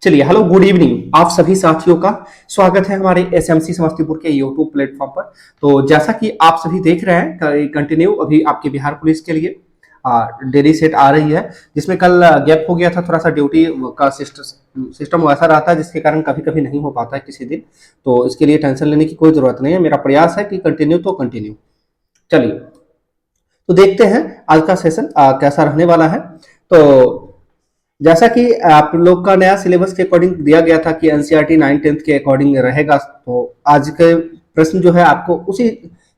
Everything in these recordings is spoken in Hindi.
चलिए, हेलो गुड इवनिंग आप सभी साथियों का स्वागत है हमारे एसएमसी समस्तीपुर के यूट्यूब प्लेटफॉर्म पर। तो जैसा कि आप सभी देख रहे हैं, कंटिन्यू अभी आपके बिहार पुलिस के लिए डेली सेट आ रही है, जिसमें कल गैप हो गया था। थोड़ा सा ड्यूटी का सिस्टम वैसा रहता है जिसके कारण कभी कभी नहीं हो पाता है किसी दिन। तो इसके लिए टेंशन लेने की कोई जरूरत नहीं है, मेरा प्रयास है कि कंटिन्यू तो कंटिन्यू। चलिए, तो देखते हैं आज का सेशन कैसा रहने वाला है। तो जैसा कि आप लोग का नया सिलेबस के अकॉर्डिंग दिया गया था कि एनसीईआरटी 9th-10th के अकॉर्डिंग रहेगा, तो आज के प्रश्न जो है आपको उसी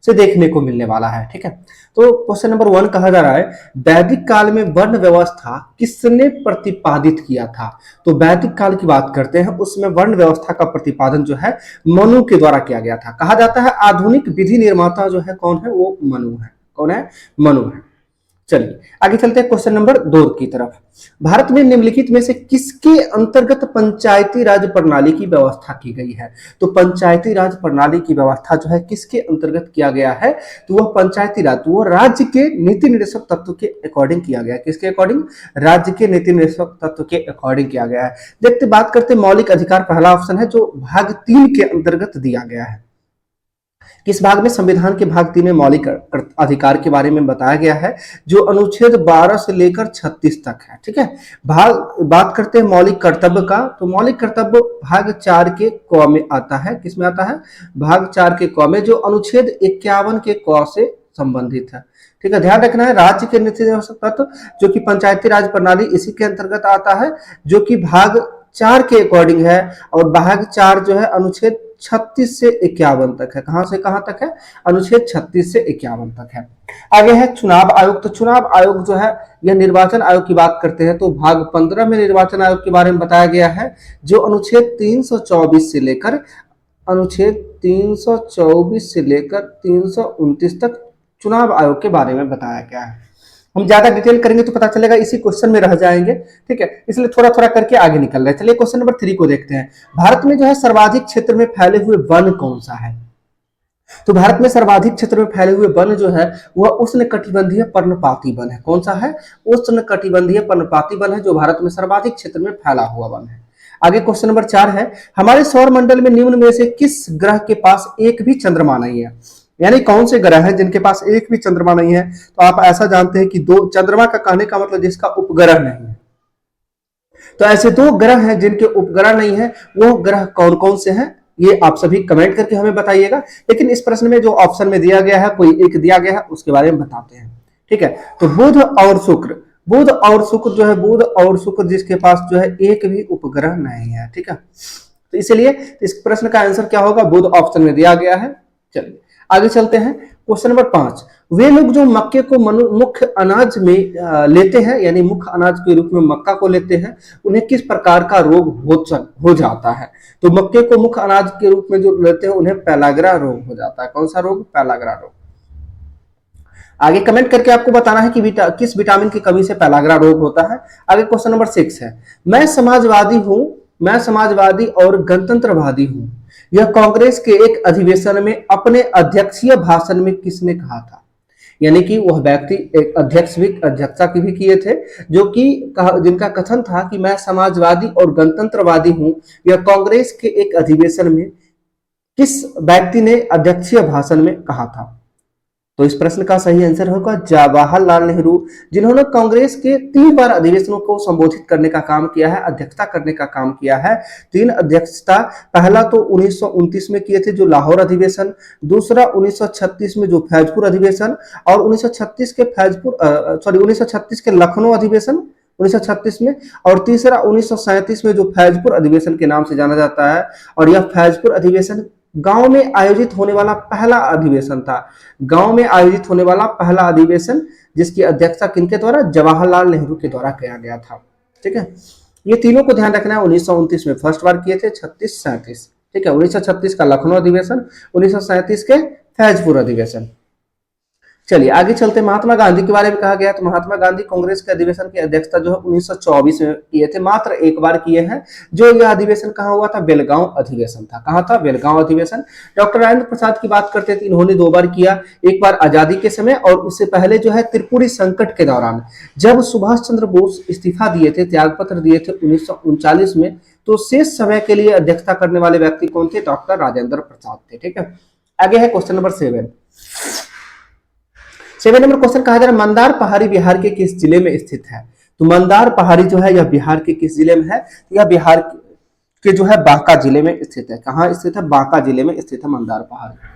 से देखने को मिलने वाला है। ठीक है, तो क्वेश्चन नंबर 1 कहा जा रहा है, वैदिक काल में वर्ण व्यवस्था किसने प्रतिपादित किया था। तो वैदिक काल की बात करते हैं, उसमें वर्ण व्यवस्था का प्रतिपादन जो है मनु के द्वारा किया गया था। कहा जाता है आधुनिक विधि निर्माता जो है कौन है, वो मनु है। कौन है? मनु है। चलिए आगे चलते हैं क्वेश्चन नंबर 2 की तरफ। भारत में निम्नलिखित में से किसके अंतर्गत पंचायती राज प्रणाली की व्यवस्था की गई है। तो पंचायती राज प्रणाली की व्यवस्था जो है किसके अंतर्गत किया गया है, तो वह पंचायती राज, तो वह राज्य के नीति निर्देशक तत्व के अकॉर्डिंग किया गया है। किसके अकॉर्डिंग? राज्य के नीति निर्देशक तत्व के अकॉर्डिंग किया गया है। देखते बात करते मौलिक अधिकार, पहला ऑप्शन है जो भाग 3 के अंतर्गत दिया गया है। किस भाग में? संविधान के भाग 3 में मौलिक अधिकार के बारे में बताया गया है, जो अनुच्छेद 12 से लेकर 36 तक है। ठीक है, भाग बात करते हैं मौलिक कर्तव्य का, तो मौलिक कर्तव्य भाग 4 के क में आता है। किस में आता है? भाग 4 के क में, जो अनुच्छेद 51 के क से संबंधित है। ठीक है, ध्यान रखना है राज्य के नीति निर्देशक तत्व जो कि पंचायती राज प्रणाली इसी के अंतर्गत आता है, जो कि भाग 4 के अकॉर्डिंग है। और भाग 4 जो है अनुच्छेद 36 से 51 तक है। कहां से कहां तक है? अनुच्छेद 36 से 51 तक है। आगे है चुनाव आयोग। तो चुनाव आयोग जो है यह निर्वाचन आयोग की बात करते हैं, तो भाग 15 में निर्वाचन आयोग के बारे में बताया गया है, जो अनुच्छेद 324 से लेकर 329 तक चुनाव आयोग के बारे में बताया गया है। हम ज्यादा डिटेल करेंगे तो पता चलेगा इसी क्वेश्चन में रह जाएंगे। ठीक है, इसलिए थोड़ा थोड़ा करके आगे निकल रहे हैं। चलिए क्वेश्चन नंबर 3 को देखते हैं। भारत में जो है सर्वाधिक क्षेत्र में फैले हुए वन कौन सा है। तो भारत में सर्वाधिक क्षेत्र में फैले हुए वन जो है वह उष्णकटिबंधीय पर्णपाती वन है। कौन सा है? उष्णकटिबंधीय पर्णपाती वन है, जो भारत में सर्वाधिक क्षेत्र में फैला हुआ वन है। आगे क्वेश्चन नंबर 4 है, हमारे सौर मंडल में निम्न में से किस ग्रह के पास एक भी चंद्रमा नहीं है। यानी कौन से ग्रह हैं जिनके पास एक भी चंद्रमा नहीं है। तो आप ऐसा जानते हैं कि दो चंद्रमा का कहने का मतलब जिसका उपग्रह नहीं है। तो ऐसे 2 ग्रह हैं जिनके उपग्रह नहीं है, वो ग्रह कौन कौन से हैं, ये आप सभी कमेंट करके हमें बताइएगा। लेकिन इस प्रश्न में जो ऑप्शन में दिया गया है, कोई एक दिया गया है, उसके बारे में बताते हैं। ठीक है, तो बुध और शुक्र, बुध और शुक्र जो है, बुध और शुक्र जिसके पास जो है एक भी उपग्रह नहीं है। ठीक है, तो इसलिए इस प्रश्न का आंसर क्या होगा? बुध ऑप्शन में दिया गया है। चलिए आगे चलते हैं क्वेश्चन नंबर 5। वे लोग जो मक्के को मुख्य अनाज में लेते हैं, यानी मुख्य अनाज के रूप में मक्का को लेते हैं, उन्हें किस प्रकार का रोग हो जाता है। तो मक्के को मुख्य अनाज के रूप में जो लेते हैं उन्हें पैलाग्रा रोग हो जाता है। कौन सा रोग? पैलाग्रा रोग। आगे कमेंट करके आपको बताना है कि किस विटामिन की कमी से पैलाग्रा रोग होता है। आगे क्वेश्चन नंबर 6 है, मैं समाजवादी और गणतंत्रवादी हूं, यह कांग्रेस के एक अधिवेशन में अपने अध्यक्षीय भाषण में किसने कहा था। यानी कि वह व्यक्ति एक अध्यक्षता की भी किए थे, जो कि जिनका कथन था कि मैं समाजवादी और गणतंत्रवादी हूं, यह कांग्रेस के एक अधिवेशन में किस व्यक्ति ने अध्यक्षीय भाषण में कहा था। तो इस प्रश्न का सही आंसर होगा जवाहरलाल नेहरू, जिन्होंने कांग्रेस के 3 बार अधिवेशनों को संबोधित करने का काम किया है, अध्यक्षता करने का काम किया है। 3 अध्यक्षता, पहला तो 1929 में किए थे जो लाहौर अधिवेशन, दूसरा 1936 में जो फैजपुर अधिवेशन, और 1936 के लखनऊ अधिवेशन 1936 में, और तीसरा 1937 में जो फैजपुर अधिवेशन के नाम से जाना जाता है। और यह फैजपुर अधिवेशन गांव में आयोजित होने वाला पहला अधिवेशन था। गांव में आयोजित होने वाला पहला अधिवेशन जिसकी अध्यक्षता किनके द्वारा? जवाहरलाल नेहरू के द्वारा किया गया था। ठीक है, ये तीनों को ध्यान रखना है। 1929 में फर्स्ट बार किए थे, 36-37। ठीक है, 1936 का लखनऊ अधिवेशन, 1937 के फैजपुर अधिवेशन। चलिए आगे चलते, महात्मा गांधी के बारे में कहा गया। तो महात्मा गांधी कांग्रेस के अधिवेशन की अध्यक्षता जो है 1924 में किए थे, मात्र एक बार किए हैं। जो यह अधिवेशन कहाँ हुआ था? बेलगांव अधिवेशन था। कहाँ था? बेलगांव अधिवेशन। डॉक्टर राजेंद्र प्रसाद की बात करते थे, इन्होंने 2 बार किया, एक बार आजादी के समय और उससे पहले जो है त्रिपुरी संकट के दौरान, जब सुभाष चंद्र बोस इस्तीफा दिए थे, त्यागपत्र दिए थे 1939 में, तो शेष समय के लिए अध्यक्षता करने वाले व्यक्ति कौन थे? डॉक्टर राजेंद्र प्रसाद थे। ठीक है, आगे है क्वेश्चन नंबर 7 नंबर क्वेश्चन कहा जा रहा है, मंदार पहाड़ी बिहार के किस जिले में स्थित है? तो मंदार पहाड़ी जो है यह बिहार के किस जिले में है? यह बिहार के जो है बांका जिले में स्थित है। कहाँ स्थित है? बांका जिले में स्थित है मंदार पहाड़ी।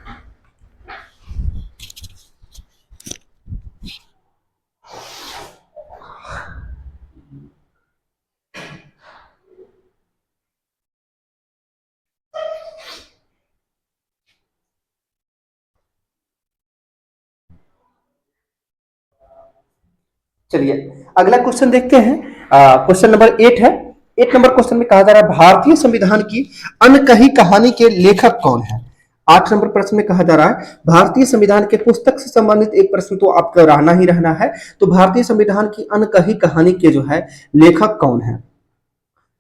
चलिए अगला क्वेश्चन देखते हैं। क्वेश्चन नंबर 8 है। 8 नंबर क्वेश्चन में कहा जा रहा है, भारतीय संविधान की अनकही कहानी के लेखक कौन है? 8 नंबर प्रश्न में कहा जा रहा है, भारतीय संविधान के पुस्तक से संबंधित एक प्रश्न तो आपको रहना ही रहना है। तो भारतीय संविधान की अनकही कहानी के जो है लेखक कौन है?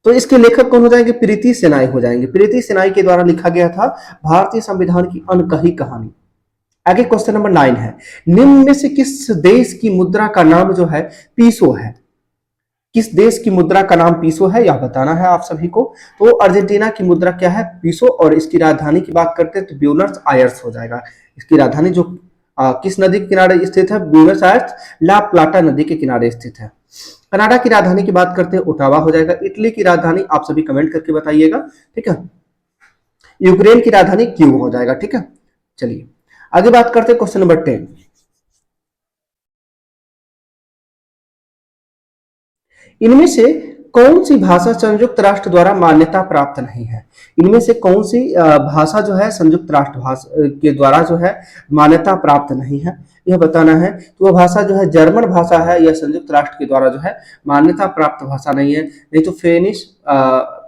तो इसके लेखक कौन हो जाएंगे? प्रीति सेनाई हो जाएंगे। प्रीति सेनाई के द्वारा लिखा गया था भारतीय संविधान की अनकही कहानी। आगे क्वेश्चन नंबर 9 है, निम्न में से किस देश की मुद्रा का नाम जो है पीसो है? किस देश की मुद्रा का नाम पीसो है, यह बताना है आप सभी को। तो अर्जेंटीना की मुद्रा क्या है? पीसो। और इसकी राजधानी की बात करते हैं तो ब्यूनस आयर्स हो जाएगा। इसकी राजधानी जो किस नदी के किनारे स्थित है? ब्यूनस आयर्स ला प्लाटा नदी के किनारे स्थित है। कनाडा की राजधानी की बात करते हैं, ओटावा हो जाएगा। इटली की राजधानी आप सभी कमेंट करके बताइएगा, ठीक है। यूक्रेन की राजधानी क्यू हो जाएगा, ठीक है। चलिए आगे बात करते हैं क्वेश्चन नंबर 10। इनमें से कौन सी भाषा संयुक्त राष्ट्र द्वारा मान्यता प्राप्त नहीं है? इनमें से कौन सी भाषा जो है संयुक्त राष्ट्र भाषा के द्वारा जो है मान्यता प्राप्त नहीं है, यह बताना है। तो वह भाषा जो है जर्मन भाषा है, यह संयुक्त राष्ट्र के द्वारा जो है मान्यता प्राप्त भाषा नहीं है। नहीं तो फिनिश,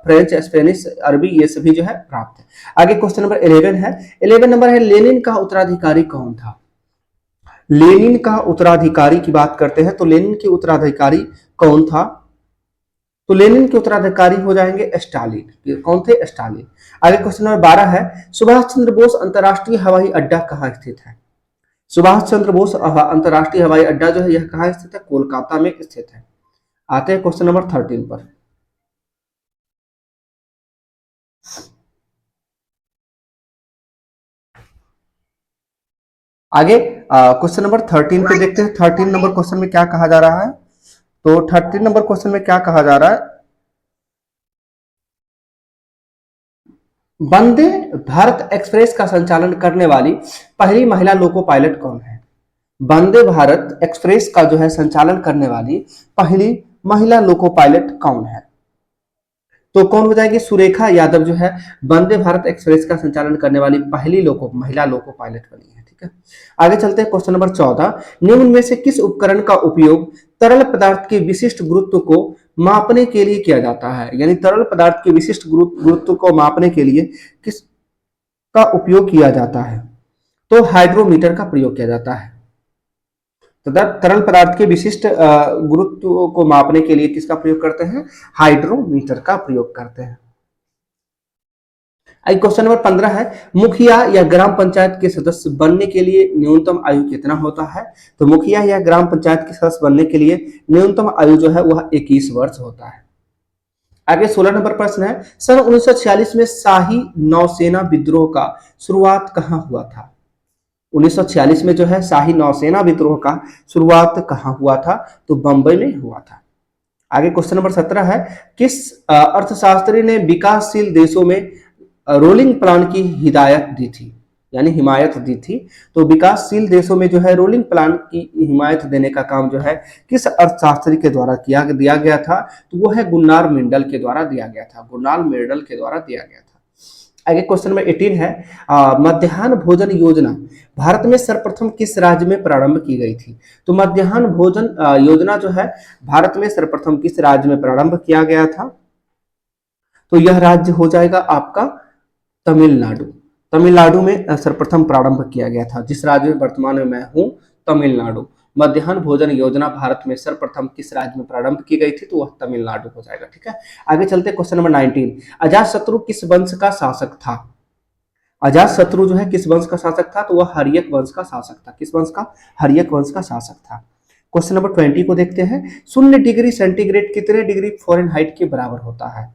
फ्रेंच, स्पेनिश, अरबी ये सभी जो है प्राप्त है। आगे क्वेश्चन नंबर 11 है। 11 नंबर है, लेनिन का उत्तराधिकारी कौन था? लेनिन का उत्तराधिकारी की बात करते हैं तो लेनिन के उत्तराधिकारी कौन था? तो लेनिन के उत्तराधिकारी हो जाएंगे स्टालिन। कौन थे? स्टालिन। आगे क्वेश्चन नंबर 12 है, सुभाष चंद्र बोस अंतरराष्ट्रीय हवाई अड्डा कहाँ स्थित है? सुभाष चंद्र बोस अंतरराष्ट्रीय हवाई अड्डा जो है यह कहाँ स्थित है? कोलकाता में स्थित है। आते हैं क्वेश्चन नंबर 13 पर। आगे क्वेश्चन नंबर 13 पे देखते हैं। 13 नंबर क्वेश्चन में क्या कहा जा रहा है? तो 13 नंबर क्वेश्चन में क्या कहा जा रहा है, वंदे भारत एक्सप्रेस का संचालन करने वाली पहली महिला लोको पायलट कौन है? वंदे भारत एक्सप्रेस का जो है संचालन करने वाली पहली महिला लोको पायलट कौन है? तो कौन हो जाएगी? सुरेखा यादव जो है वंदे भारत एक्सप्रेस का संचालन करने वाली पहली महिला लोको पायलट बनी है, ठीक है। आगे चलते हैं क्वेश्चन नंबर 14। निम्न में से किस उपकरण का उपयोग तरल पदार्थ के विशिष्ट गुरुत्व को मापने के लिए किया जाता है? यानी तरल पदार्थ के विशिष्ट गुरुत्व को मापने के लिए किस का उपयोग किया जाता है? तो हाइड्रोमीटर का प्रयोग किया जाता है। तथा तरल पदार्थ के विशिष्ट गुरुत्व को मापने के लिए किसका प्रयोग करते हैं? हाइड्रोमीटर का प्रयोग करते हैं। क्वेश्चन नंबर 15 है, मुखिया या ग्राम पंचायत के सदस्य बनने के लिए न्यूनतम आयु कितना होता है? तो मुखिया या ग्राम पंचायत के सदस्य बनने के लिए न्यूनतम आयु जो है वह 21 वर्ष होता है। आगे 16 नंबर प्रश्न है, सन 1946 में शाही नौसेना विद्रोह का शुरुआत कहां हुआ था? 1946 में जो है शाही नौसेना विद्रोह का शुरुआत कहां हुआ था? तो बंबई में हुआ था। आगे क्वेश्चन नंबर 17 है, किस अर्थशास्त्री ने विकासशील देशों में रोलिंग प्लान की हिदायत दी थी, यानी हिमायत दी थी? तो विकासशील देशों में जो है रोलिंग प्लान की हिमायत देने का काम जो है किस अर्थशास्त्री के द्वारा दिया गया था? तो वो है गुन्नार मेंडल के द्वारा दिया गया था। गुन्नार मेंडल के द्वारा दिया गया था। आगे क्वेश्चन नंबर 18 है, मध्याह्न भोजन योजना भारत में सर्वप्रथम किस राज्य में प्रारंभ की गई थी? तो मध्याह्न भोजन योजना जो है भारत में सर्वप्रथम किस राज्य में प्रारंभ किया गया था? तो यह राज्य हो जाएगा आपका तमिलनाडु। तमिलनाडु में सर्वप्रथम प्रारंभ किया गया था, जिस राज्य में वर्तमान में मैं हूं तमिलनाडु। मध्याह्न भोजन योजना भारत में सर्वप्रथम किस राज्य में प्रारंभ की गई थी? तो वह तमिलनाडु हो जाएगा। ठीक है, आगे चलते क्वेश्चन नंबर 19। अजातशत्रु किस वंश का शासक था? अजातशत्रु जो है किस वंश का शासक था? तो वह हर्यक वंश का शासक था। किस वंश का? हर्यक वंश का शासक था। क्वेश्चन नंबर 20 को देखते हैं। 0 डिग्री सेंटीग्रेड कितने डिग्री फ़ारेनहाइट के बराबर होता है?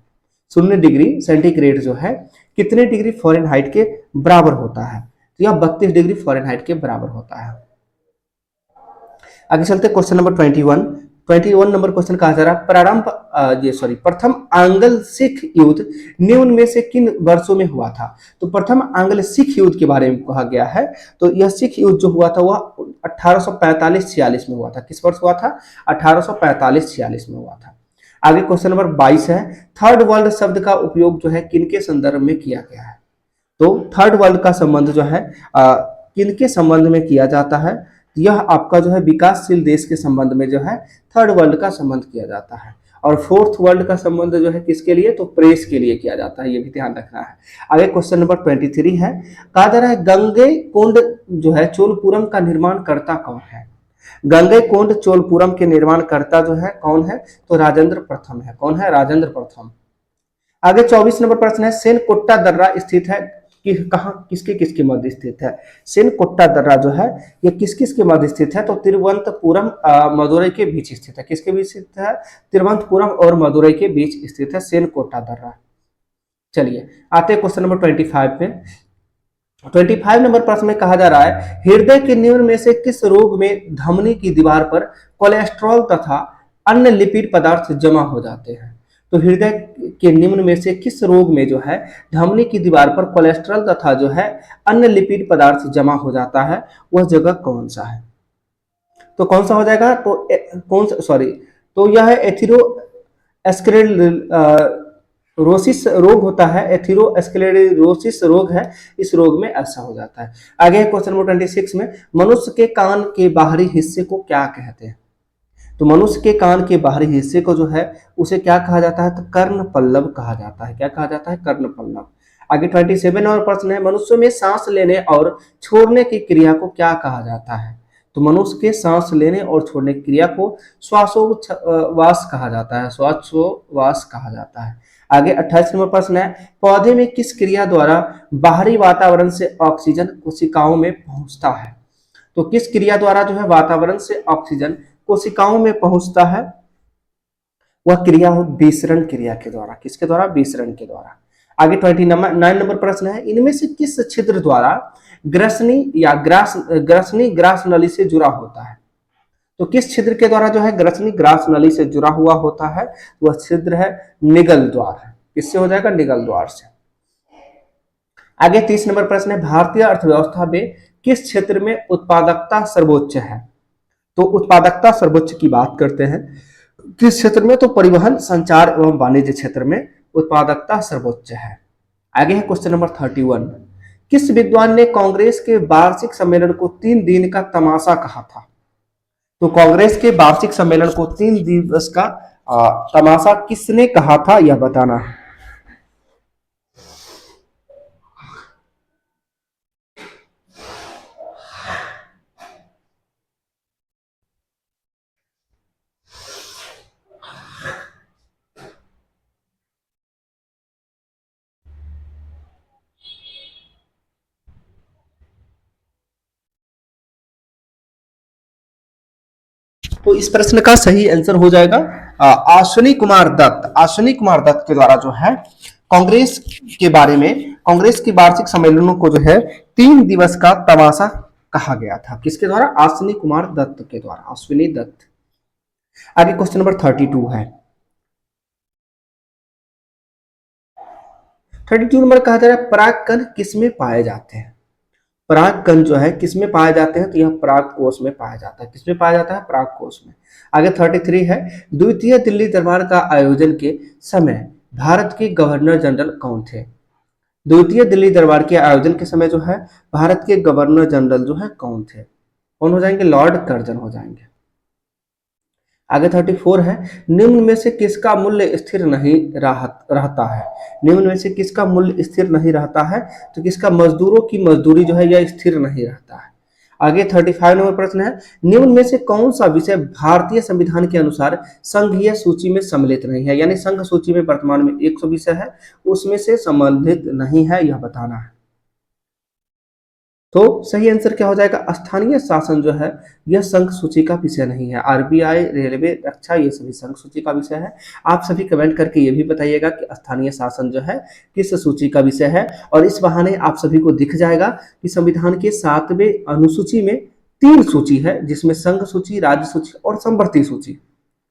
0 डिग्री सेंटीग्रेड जो है कितने डिग्री फ़ारेनहाइट के बराबर होता है? तो यह 32 डिग्री फ़ारेनहाइट के बराबर होता है। आगे चलते क्वेश्चन नंबर 21 नंबर क्वेश्चन कहा जा रहा है प्रथम आंग्ल सिख युद्ध निम्न में से किन वर्षों में हुआ था? तो प्रथम आंग्ल सिख युद्ध के बारे में कहा गया है। तो यह सिख युद्ध जो हुआ था वह 1845-46 में हुआ था। किस वर्ष हुआ था? 1845-46 में हुआ था। आगे क्वेश्चन नंबर 22 है। थर्ड वर्ल्ड शब्द का उपयोग जो है किनके संदर्भ में किया गया है? तो थर्ड वर्ल्ड का संबंध जो है किनके संबंध में किया जाता है? यह आपका जो है विकासशील देश के संबंध में जो है थर्ड वर्ल्ड का संबंध किया जाता है। और फोर्थ वर्ल्ड का संबंध जो है किसके लिए? तो प्रेस के लिए किया जाता है, ये भी ध्यान रखना है। आगे क्वेश्चन नंबर 23 है। कहा जा रहा है गंगईकोंड जो है चोलपुरम का निर्माण करता कौन है? गंगईकोंड चोलपुरम के निर्माण करता जो है कौन है? तो राजेंद्र प्रथम है। कौन है? राजेंद्र प्रथम। आगे 24 नंबर प्रश्न है। सेनकोट्टा दर्रा स्थित है कि कहाँ, किसके किसके मध्य स्थित है? सेनकोट्टा दर्रा जो है ये किस किस के मध्य स्थित है? तो तिरुवनंतपुरम मदुरई के बीच स्थित है। किसके बीच स्थित है? तिरुवनंतपुरम और मदुरई के बीच स्थित है सेनकोट्टा दर्रा। चलिए आते हैं क्वेश्चन नंबर 25 में। 25 नंबर प्रश्न में कहा जा रहा है हृदय के निम्न में से किस रोग में धमनी की दीवार पर कोलेस्ट्रॉल तथा अन्य लिपिड पदार्थ जमा हो जाते हैं? तो हृदय के निम्न में से किस रोग में जो है धमनी की दीवार पर कोलेस्ट्रॉल तथा जो है अन्य लिपिड पदार्थ जमा हो जाता है, वह जगह कौन सा है? तो कौन सा हो जाएगा? तो यह है एथेरोस्क्लेरोसिस रोग होता है। एथेरोस्क्लेरोसिस रोग है, इस रोग में ऐसा हो जाता है। आगे क्वेश्चन नंबर 26 में मनुष्य के कान के बाहरी हिस्से को क्या कहते हैं? तो मनुष्य के कान के बाहरी हिस्से को जो है उसे क्या कहा जाता है? तो कर्ण पल्लव कहा जाता है। क्या कहा जाता है? कर्ण पल्लव। आगे 27 नंबर प्रश्न है। मनुष्य में सांस लेने और छोड़ने की क्रिया को क्या कहा जाता है? तो मनुष्य के सांस लेने और छोड़ने की क्रिया को श्वासोच्छवास कहा जाता है। श्वासोच्छवास कहा जाता है। आगे 28 नंबर प्रश्न है। पौधे में किस क्रिया द्वारा बाहरी वातावरण से ऑक्सीजन कोशिकाओं में पहुंचता है? तो किस क्रिया द्वारा जो है वातावरण से ऑक्सीजन कोशिकाओं में पहुंचता है? वह क्रिया हो विसरण क्रिया के द्वारा। किसके द्वारा? विसरण के द्वारा। आगे 29 नंबर प्रश्न है। इनमें से किस छिद्र द्वारा ग्रसनी ग्रास नली से जुड़ा होता है? तो किस छिद्र के द्वारा जो है ग्रसनी ग्रास नली से जुड़ा हुआ होता है? वह छिद्र है निगल द्वार। किससे हो जाएगा? निगल द्वार से। आगे 30 नंबर प्रश्न है। भारतीय अर्थव्यवस्था में किस क्षेत्र में उत्पादकता सर्वोच्च है? तो उत्पादकता सर्वोच्च की बात करते हैं किस क्षेत्र में? तो परिवहन, संचार एवं वाणिज्य क्षेत्र में उत्पादकता सर्वोच्च है। आगे है क्वेश्चन नंबर 31। किस विद्वान ने कांग्रेस के वार्षिक सम्मेलन को 3 दिन का तमाशा कहा था? तो कांग्रेस के वार्षिक सम्मेलन को 3 दिवस का तमाशा किसने कहा था, यह बताना है। तो इस प्रश्न का सही आंसर हो जाएगा अश्विनी कुमार दत्त। अश्विनी कुमार दत्त के द्वारा जो है कांग्रेस के बारे में, कांग्रेस की वार्षिक सम्मेलनों को जो है 3 दिवस का तमाशा कहा गया था। किसके द्वारा? अश्विनी कुमार दत्त के द्वारा, अश्विनी दत्त। आगे क्वेश्चन नंबर 32 है। 32 नंबर कहा जा रहा है पराग कण किसमें पाए जाते हैं? पराग कण जो है किसमें पाए जाते हैं? तो यह पराग कोष में पाया जाता है। किसमें पाया जाता है? पराग कोष में। आगे 33 है। द्वितीय दिल्ली दरबार का आयोजन के समय भारत के गवर्नर जनरल कौन थे? द्वितीय दिल्ली दरबार के आयोजन के समय जो है भारत के गवर्नर जनरल जो है कौन थे? कौन हो जाएंगे? लॉर्ड कर्जन हो जाएंगे। आगे 34 है। निम्न में से किसका मूल्य स्थिर नहीं रहता है? निम्न में से किसका मूल्य स्थिर नहीं रहता है? तो किसका? मजदूरों की मजदूरी जो है यह स्थिर नहीं रहता है। आगे 35 नंबर प्रश्न है, निम्न में से कौन सा विषय भारतीय संविधान के अनुसार संघीय सूची में सम्मिलित नहीं है, यानी संघ सूची में वर्तमान में 100 विषय है, उसमें से संबंधित नहीं है, यह बताना है। तो सही आंसर क्या हो जाएगा, स्थानीय शासन जो है यह संघ सूची का विषय नहीं है। आरबीआई, रेलवे, रक्षा, ये सभी संघ सूची का विषय है। आप सभी कमेंट करके ये भी बताइएगा कि स्थानीय शासन जो है किस सूची का विषय है, और इस बहाने आप सभी को दिख जाएगा कि संविधान के 7वें अनुसूची में 3 सूची है, जिसमें संघ सूची, राज्य सूची और संवर्ती सूची।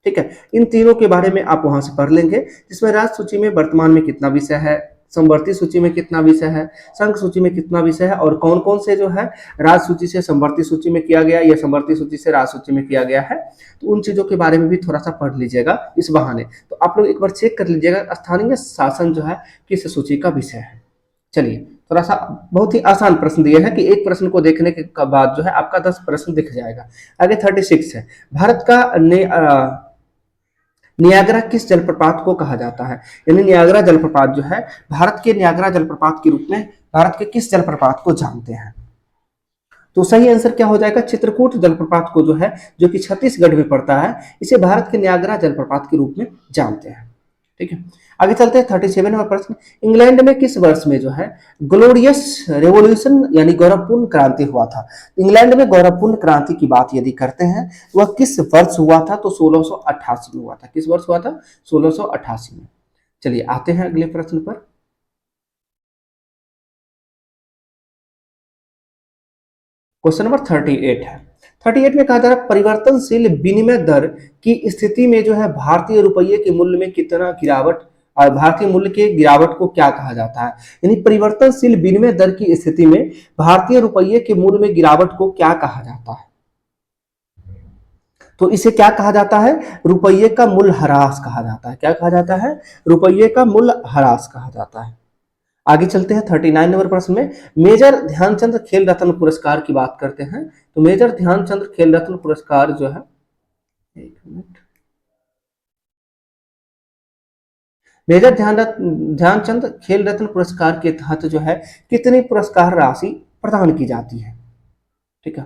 ठीक है, इन तीनों के बारे में आप वहां से पढ़ लेंगे, जिसमें राज्य सूची में वर्तमान में कितना विषय है, संवर्ती सूची में कितना विषय है, संघ सूची में कितना विषय है, और कौन कौन से जो है राज्य सूची से संवर्ती सूची में किया गया या संवर्ती सूची से राज्य सूची में किया गया है। तो उन चीजों के बारे में भी थोड़ा सा पढ़ लीजिएगा इस बहाने। तो आप लोग एक बार चेक कर लीजिएगा स्थानीय शासन जो है किस सूची का विषय है। चलिए, थोड़ा सा बहुत ही आसान प्रश्न दिए हैं कि एक प्रश्न को देखने के बाद जो है आपका 10 प्रश्न दिख जाएगा। आगे 36 है, भारत का नियाग्रा किस जलप्रपात को कहा जाता है, यानी नियाग्रा जलप्रपात जो है भारत के नियाग्रा जलप्रपात के रूप में भारत के किस जलप्रपात को जानते हैं। तो सही आंसर क्या हो जाएगा, चित्रकूट जलप्रपात को जो है, जो कि छत्तीसगढ़ में पड़ता है, इसे भारत के नियाग्रा जलप्रपात के रूप में जानते हैं। ठीक है, आगे चलते हैं 37 नंबर प्रश्न, इंग्लैंड में किस वर्ष में जो है ग्लोरियस रेवोल्यूशन यानी गौरवपूर्ण क्रांति हुआ था। इंग्लैंड में गौरवपूर्ण क्रांति की बात यदि करते हैं वह किस वर्ष हुआ था, तो 1688 में हुआ था। किस वर्ष हुआ था, 1688 में। चलिए आते हैं अगले प्रश्न पर। क्वेश्चन नंबर 38 है, 38 में कहा जा रहा है परिवर्तनशील विनिमय दर की स्थिति में जो है भारतीय रुपये के मूल्य में कितना गिरावट, और भारतीय मूल्य के गिरावट को क्या कहा जाता है, यानी परिवर्तनशील विनिमय दर की स्थिति में भारतीय रुपये के मूल्य में गिरावट को क्या कहा जाता है। तो इसे क्या कहा जाता है, रुपये का मूल्य ह्रास कहा जाता है। क्या कहा जाता है, रुपये का मूल्य ह्रास कहा जाता है। आगे चलते हैं 39 नंबर प्रश्न में, मेजर ध्यानचंद खेल रत्न पुरस्कार की बात करते हैं। तो मेजर ध्यानचंद खेल रत्न पुरस्कार जो है, एक मिनट, मेजर ध्यानचंद खेल रत्न पुरस्कार के तहत जो है कितनी पुरस्कार राशि प्रदान की जाती है। ठीक है,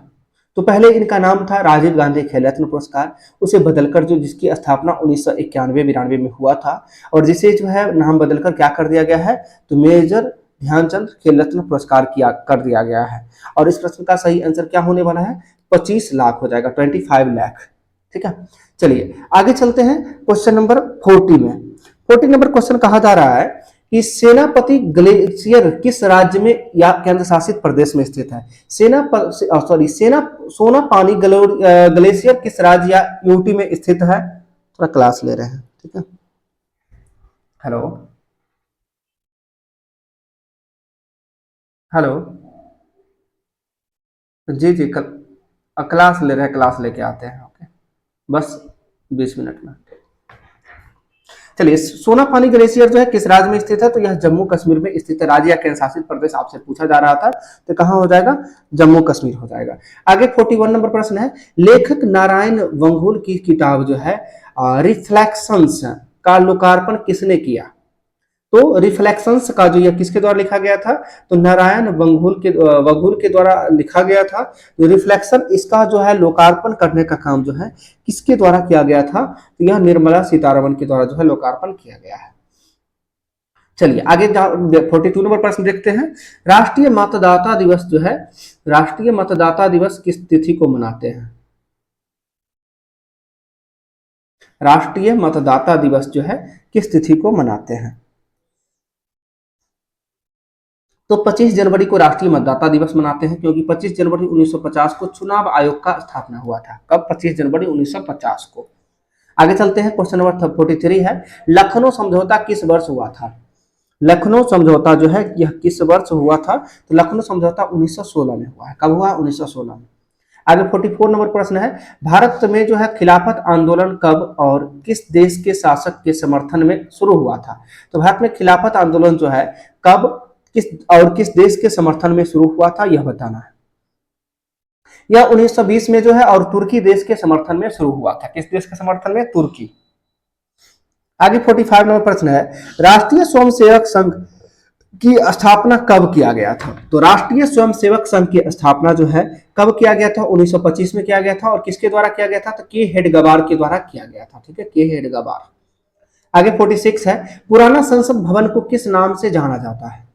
तो पहले इनका नाम था राजीव गांधी खेल रत्न पुरस्कार, उसे बदलकर जो जिसकी स्थापना 1991-92 में हुआ था, और जिसे जो है नाम बदलकर क्या कर दिया गया है, तो मेजर ध्यानचंद खेल रत्न पुरस्कार किया कर दिया गया है। और इस प्रश्न का सही आंसर क्या होने वाला है, 25 लाख हो जाएगा, 25 लाख। ठीक है, चलिए आगे चलते हैं क्वेश्चन नंबर 40 में। 40 नंबर क्वेश्चन कहा जा रहा है कि सेनापति ग्लेशियर किस राज्य में या केंद्र शासित प्रदेश में स्थित है। सोनापानी ग्लेशियर किस राज्य या यूटी में स्थित है। थोड़ा क्लास ले रहे हैं, ठीक है। हेलो हेलो, जी जी, क्लास ले रहे हैं, क्लास लेके आते हैं। ओके, बस 20 मिनट में। चलिए, सोनापानी ग्लेशियर जो है किस राज्य में स्थित है, तो यह जम्मू कश्मीर में स्थित है। राज्य या केंद्र शासित प्रदेश आपसे पूछा जा रहा था, तो कहां हो जाएगा, जम्मू कश्मीर हो जाएगा। आगे 41 नंबर प्रश्न है, लेखक नारायण वंगुल की किताब जो है रिफ्लेक्शंस का लोकार्पण किसने किया। तो रिफ्लेक्शंस का जो यह किसके द्वारा लिखा गया था, तो नारायण वंगुल के द्वारा लिखा गया था। तो रिफ्लेक्शन इसका जो है लोकार्पण करने का काम जो है किसके द्वारा किया गया था, तो यह निर्मला सीतारमण के द्वारा जो है लोकार्पण किया गया है। चलिए आगे 42 नंबर प्रश्न देखते हैं, राष्ट्रीय मतदाता दिवस जो है, राष्ट्रीय मतदाता दिवस किस तिथि को मनाते हैं। राष्ट्रीय मतदाता दिवस जो है किस तिथि को मनाते हैं। तो 25 जनवरी को राष्ट्रीय मतदाता दिवस मनाते हैं, क्योंकि 25 जनवरी 1950 को चुनाव आयोग का स्थापना हुआ था। कब, 25 जनवरी 1950 को। आगे चलते हैं, क्वेश्चन नंबर 43 है, लखनऊ समझौता किस वर्ष हुआ था। लखनऊ समझौता जो है यह किस वर्ष हुआ था, तो लखनऊ समझौता 1916 में हुआ है। कब हुआ, 1916 में। आगे 44 नंबर प्रश्न है, भारत में जो है खिलाफत आंदोलन कब और किस देश के शासक के समर्थन में शुरू हुआ था। तो भारत में खिलाफत आंदोलन जो है कब, किस और किस देश के समर्थन में शुरू हुआ था, यह बताना है। यह 1920 में जो है और तुर्की देश के समर्थन में शुरू हुआ था। किस देश के समर्थन में, तुर्की। आगे 45 नंबर प्रश्न है, राष्ट्रीय स्वयंसेवक संघ की स्थापना कब किया गया था? तो राष्ट्रीय स्वयंसेवक संघ की स्थापना जो है कब किया गया था? 1925 में किया गया था। और किसके द्वारा किया गया था? तो के हेडगेवार के द्वारा किया गया था। ठीक है, के हेडगेवार। आगे 46 है, पुराना संसद भवन को किस नाम से जाना जाता है?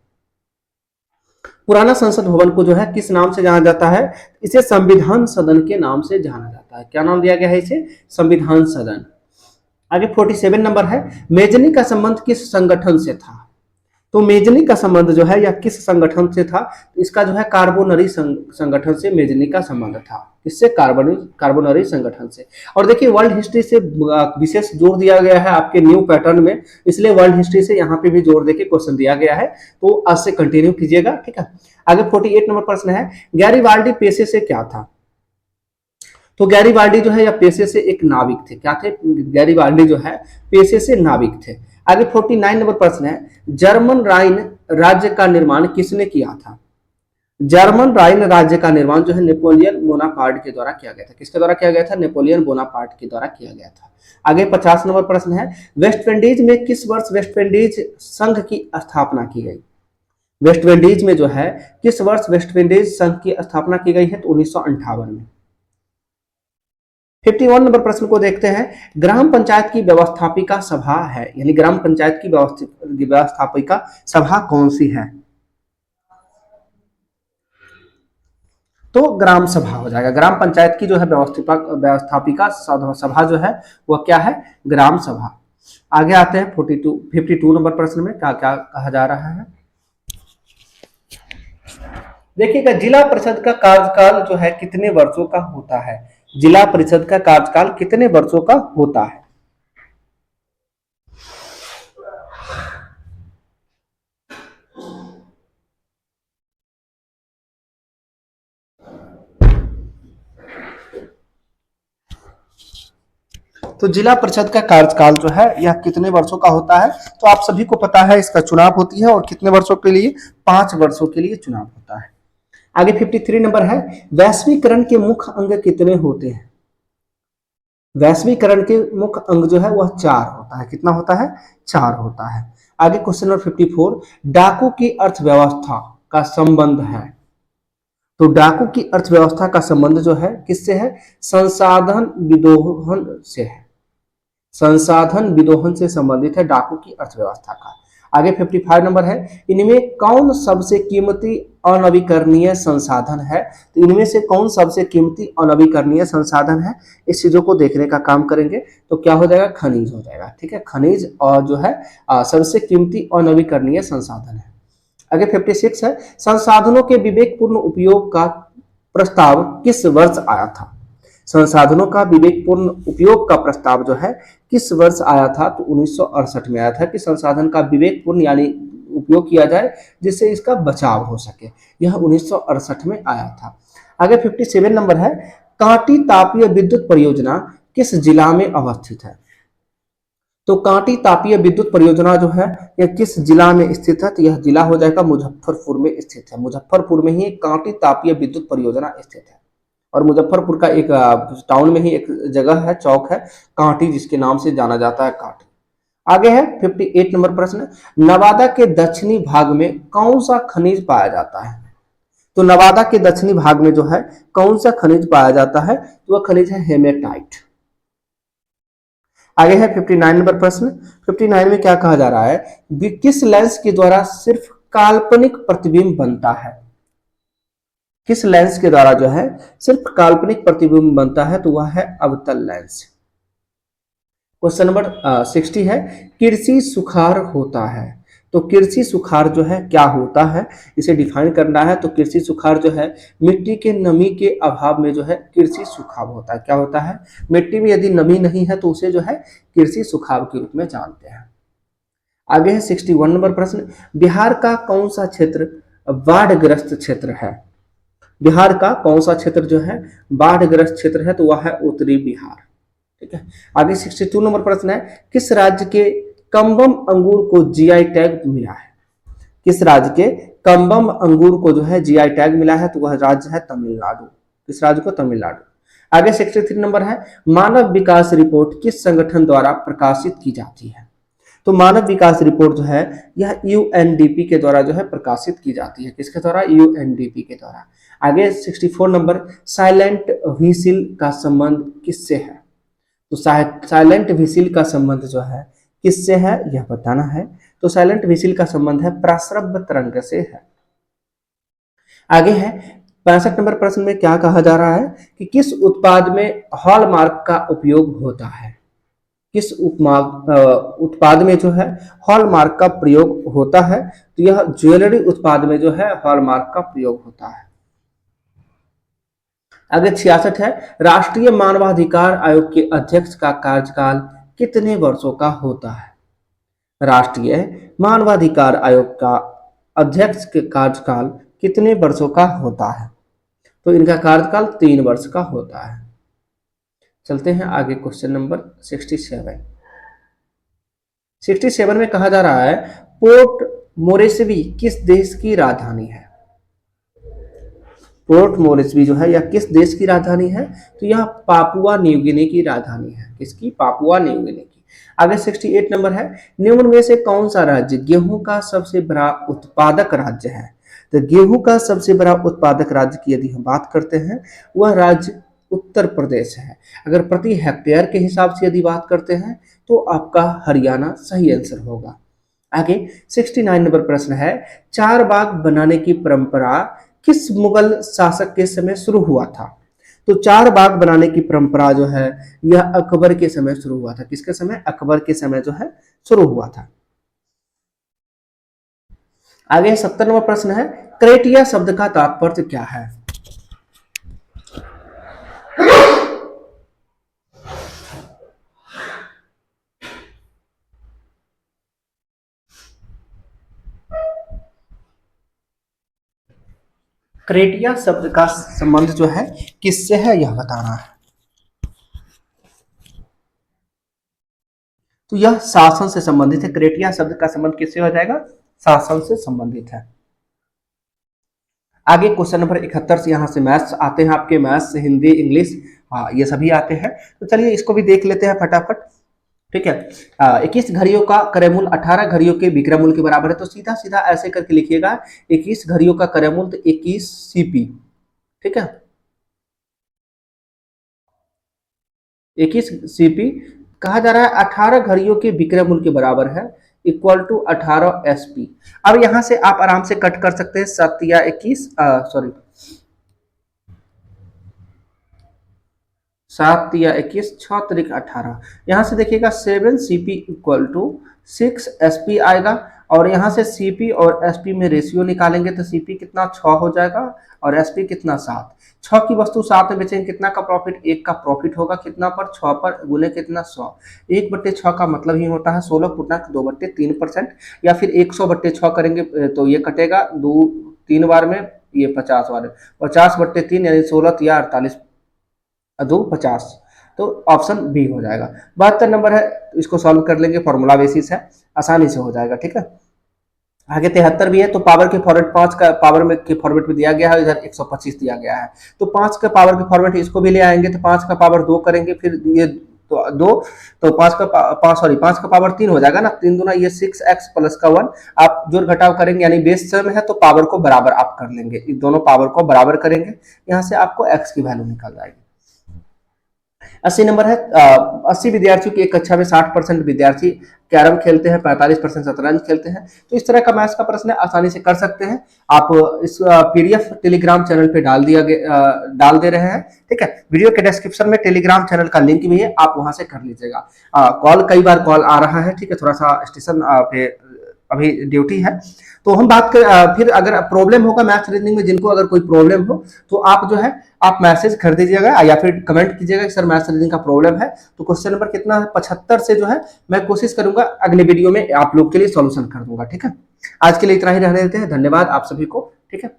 पुराना संसद भवन को जो है किस नाम से जाना जाता है? इसे संविधान सदन के नाम से जाना जाता है। क्या नाम दिया गया है इसे? संविधान सदन। आगे 47 नंबर है, मेजनी का संबंध किस संगठन से था? तो मेजनी का संबंध जो है यह किस संगठन से था? इसका जो है कार्बोनरी संगठन से मेजनी का संबंध था। किससे? कार्बोनरी संगठन से। और देखिए वर्ल्ड हिस्ट्री से विशेष जोर दिया गया है आपके न्यू पैटर्न में, इसलिए वर्ल्ड हिस्ट्री से यहाँ पे भी जोर देके क्वेश्चन दिया गया है, तो आज से कंटिन्यू कीजिएगा। ठीक है, आगे 48 नंबर प्रश्न है, गैरीबाल्डी पेशे से क्या था? तो गैरीबाल्डी जो है या पेशे से एक नाविक थे। क्या थे? गैरीबाल्डी जो है पेशे से नाविक थे। आगे 49 नंबर प्रश्न है, जर्मन राइन राज्य का निर्माण किसने किया था? जर्मन राइन राज्य का निर्माण जो है नेपोलियन बोनापार्ट के द्वारा किया गया था। किसके द्वारा किया गया था? नेपोलियन बोनापार्ट के द्वारा किया गया था। आगे 50 नंबर प्रश्न है, वेस्ट इंडीज में किस वर्ष वेस्ट इंडीज संघ की स्थापना की गई? वेस्ट इंडीज में जो है किस वर्ष वेस्ट इंडीज संघ की स्थापना की गई है? तो 1958 में। 51 नंबर प्रश्न को देखते हैं, ग्राम पंचायत की व्यवस्थापिका सभा है, यानी ग्राम पंचायत की व्यवस्थापिका सभा कौन सी है? तो ग्राम सभा हो जाएगा। ग्राम पंचायत की जो है व्यवस्थापिका सभा जो है वह क्या है? ग्राम सभा। आगे आते हैं 52 नंबर प्रश्न में क्या क्या कहा जा रहा है, देखिएगा। जिला परिषद का कार्यकाल जो है कितने वर्षों का होता है? जिला परिषद का कार्यकाल कितने वर्षों का होता है? तो जिला परिषद का कार्यकाल जो है यह कितने वर्षों का होता है? तो आप सभी को पता है इसका चुनाव होती है, और कितने वर्षों के लिए? 5 वर्षों के लिए चुनाव होता है। आगे 53 नंबर है, वैश्वीकरण के मुख्य अंग कितने होते हैं? वैश्वीकरण के मुख्य अंग जो है वह 4 होता है। कितना होता है? 4 होता है। आगे क्वेश्चन नंबर 54, डाकू की अर्थव्यवस्था का संबंध है। तो डाकू की अर्थव्यवस्था का संबंध जो है किससे है? संसाधन विदोहन से है। संसाधन विदोहन से संबंधित है डाकू की अर्थव्यवस्था का। आगे 55 नंबर है, इनमें कौन सबसे कीमती अनवीकरणीय संसाधन है? तो इनमें से कौन सबसे कीमती अनवीकरणीय संसाधन है? इस चीजों को देखने का काम करेंगे तो क्या हो जाएगा? खनिज हो जाएगा। ठीक है, खनिज और जो है सबसे कीमती अनवीकरणीय संसाधन है। आगे 56 है, संसाधनों के विवेकपूर्ण उपयोग का प्रस्ताव किस वर्ष आया था? संसाधनों का विवेकपूर्ण उपयोग का प्रस्ताव जो है किस वर्ष आया था? तो 1968 में आया था कि संसाधन का विवेकपूर्ण यानी उपयोग किया जाए जिससे इसका बचाव हो सके। यह 1968 में आया था। आगे 57 नंबर है, कांटी तापीय विद्युत परियोजना किस जिला में अवस्थित है? तो कांटी तापीय विद्युत परियोजना जो है यह किस जिला में स्थित है? तो यह जिला हो जाएगा मुजफ्फरपुर में स्थित है। मुजफ्फरपुर में ही कांटी तापीय विद्युत परियोजना स्थित है। और मुजफ्फरपुर का एक टाउन में ही एक जगह है, चौक है कांटी, जिसके नाम से जाना जाता है कांटी। आगे है 58 नंबर प्रश्न, नवादा के दक्षिणी भाग में कौन सा खनिज पाया जाता है? तो नवादा के दक्षिणी भाग में जो है कौन सा खनिज पाया जाता है? तो वह खनिज है हेमेटाइट। आगे है 59 नंबर प्रश्न। 59 में क्या कहा जा रहा है, किस लेंस के द्वारा सिर्फ काल्पनिक प्रतिबिंब बनता है? किस लेंस के द्वारा जो है सिर्फ काल्पनिक प्रतिबिंब बनता है? तो वह है अवतल लेंस। क्वेश्चन नंबर 60 है, कृषि सुखाड़ होता है। तो कृषि सुखाड़ जो है क्या होता है, इसे डिफाइन करना है। तो कृषि सुखाड़ जो है मिट्टी के नमी के अभाव में जो है कृषि सुखाड़ होता है। क्या होता है? मिट्टी में यदि नमी नहीं है तो उसे जो है कृषि सुखाड़ के रूप में जानते हैं। आगे है 61 नंबर प्रश्न, बिहार का कौन सा क्षेत्र बाढ़ग्रस्त क्षेत्र है? बिहार का कौन सा क्षेत्र जो है बाढ़ग्रस्त क्षेत्र है? तो वह है उत्तरी बिहार। ठीक है, आगे 62 नंबर प्रश्न है, किस राज्य के कम्बम अंगूर को जीआई टैग मिला है? किस राज्य के कम्बम अंगूर को जो है जीआई टैग मिला है? तो वह राज्य है तमिलनाडु। किस राज्य को? तमिलनाडु। आगे 63 नंबर है, मानव विकास रिपोर्ट किस संगठन द्वारा प्रकाशित की जाती है? तो मानव विकास रिपोर्ट जो है यह यूएनडीपी के द्वारा जो है प्रकाशित की जाती है। किसके द्वारा? यूएनडीपी के द्वारा। आगे 64 नंबर, साइलेंट व्हीसिल का संबंध किससे है? तो साइलेंट व्हीसिल का संबंध जो है किससे है यह बताना है। तो साइलेंट व्हीसिल का संबंध है प्राश्रव्य तरंग से है। आगे है 65 नंबर प्रश्न में क्या कहा जा रहा है कि किस उत्पाद में हॉलमार्क का उपयोग होता है? किस उत्पाद में जो है हॉलमार्क का प्रयोग होता है? तो यह ज्वेलरी उत्पाद में जो है हॉलमार्क का प्रयोग होता है। आगे 66 है, राष्ट्रीय मानवाधिकार आयोग के अध्यक्ष का कार्यकाल कितने वर्षों का होता है? राष्ट्रीय मानवाधिकार आयोग का अध्यक्ष के कार्यकाल कितने वर्षों का होता है? तो इनका कार्यकाल 3 वर्ष का होता है। चलते हैं आगे क्वेश्चन नंबर 67। 67 में कहा जा रहा है पोर्ट मोरेस्बी किस देश की राजधानी है? पोर्ट मोरेस्बी जो है यह किस देश की राजधानी है? तो यह पापुआ न्यू गिनी की राजधानी है। किसकी? पापुआ न्यू गिनी की। आगे 68 नंबर है, निम्न में से कौन सा राज्य गेहूं का सबसे बड़ा उत्पादक राज्य है? तो गेहूं का सबसे बड़ा उत्पादक राज्य की यदि हम बात करते हैं वह राज्य उत्तर प्रदेश है। अगर प्रति हेक्टेयर के हिसाब से यदि बात करते हैं तो आपका हरियाणा सही आंसर होगा। आगे 69 नंबर प्रश्न है, चार बाग बनाने की परंपरा किस मुगल शासक के समय शुरू हुआ था? तो चार बाग बनाने की परंपरा जो है यह अकबर के समय शुरू हुआ था। किसके समय? अकबर के समय जो है शुरू हुआ था। आगे 70 नंबर प्रश्न है, क्रेटिया शब्द का तात्पर्य क्या है? क्रेटिया शब्द का संबंध जो है किससे है यह बताना है। तो यह शासन से संबंधित है। क्रेटिया शब्द का संबंध किससे हो जाएगा? शासन से संबंधित है। आगे क्वेश्चन नंबर 71 से यहाँ से मैथ्स आते हैं आपके, मैथ्स हिंदी इंग्लिश ये सभी आते हैं। तो चलिए इसको भी देख लेते हैं फटाफट। ठीक है, 21 घड़ियों का क्रय मूल्य 18 घड़ियों के विक्रय मूल्य के बराबर है। तो सीधा सीधा ऐसे करके लिखिएगा 21 घड़ियों का क्रय मूल्य तो 21 सीपी। ठीक है, 21 सीपी कहा जा रहा है 18 घड़ियों के विक्रय मूल्य के बराबर है इक्वल टू 18 एसपी। अब यहां से आप आराम से कट कर सकते हैं 7 या 21 सॉरी 7 या 21 6 तरीक 18। यहाँ से देखिएगा 7 सीपी इक्वल टू 6 एसपी आएगा और यहाँ से सीपी और एसपी में रेशियो निकालेंगे तो सीपी कितना 6 हो जाएगा और एसपी कितना 7। 6 की वस्तु 7 में बेचेंगे कितना का प्रॉफिट? 1 का प्रॉफिट होगा। कितना पर? 6 पर गुने कितना 100। 1/6 का मतलब ही होता है 16.2/3% या फिर 100/6 करेंगे तो ये कटेगा 3 बार में, ये 50 बार 50/3 यानी 16 या 48 2 50। तो ऑप्शन बी हो जाएगा। 72 नंबर है, इसको सॉल्व कर लेंगे, फॉर्मूला बेसिस है, आसानी से हो जाएगा। ठीक है, आगे 73 भी है तो पावर के फॉर्मेट 5 का पावर में के फॉर्मेट में दिया गया है, इधर 125 दिया गया है तो 5 का पावर के फॉर्मेट इसको भी ले आएंगे तो 5 का पावर 2 करेंगे, फिर ये तो 2 तो 5 का पावर 3 हो जाएगा ना, 3 दूना ये 6x प्लस का 1। आप जोड़ घटाव करेंगे यानी बेस में है तो पावर को बराबर आप कर लेंगे, इन दोनों पावर को बराबर करेंगे, यहाँ से आपको x की वैल्यू निकल जाएगी। 80 नंबर है, 80 विद्यार्थियों की एक कक्षा में 60% विद्यार्थी कैरम खेलते हैं, 45% शतरंज खेलते हैं। तो इस तरह का मैथ्स का प्रश्न है, आसानी से कर सकते हैं आप। इस पीडीएफ टेलीग्राम चैनल पे डाल दे रहे हैं। ठीक है, वीडियो के डिस्क्रिप्शन में टेलीग्राम चैनल का लिंक भी है, आप वहां से कर लीजिएगा। कई बार कॉल आ रहा है। ठीक है, थोड़ा सा स्टेशन पे अभी ड्यूटी है तो हम बात कर फिर अगर प्रॉब्लम होगा मैथ्स रीजनिंग में, जिनको अगर कोई प्रॉब्लम हो तो आप जो है आप मैसेज कर दीजिएगा या फिर कमेंट कीजिएगा कि सर मैथ्स रीजनिंग का प्रॉब्लम है। तो क्वेश्चन नंबर कितना है 75 से जो है मैं कोशिश करूंगा अगले वीडियो में आप लोग के लिए सॉल्यूशन कर दूंगा। ठीक है, आज के लिए इतना ही रहने देते हैं। धन्यवाद आप सभी को। ठीक है।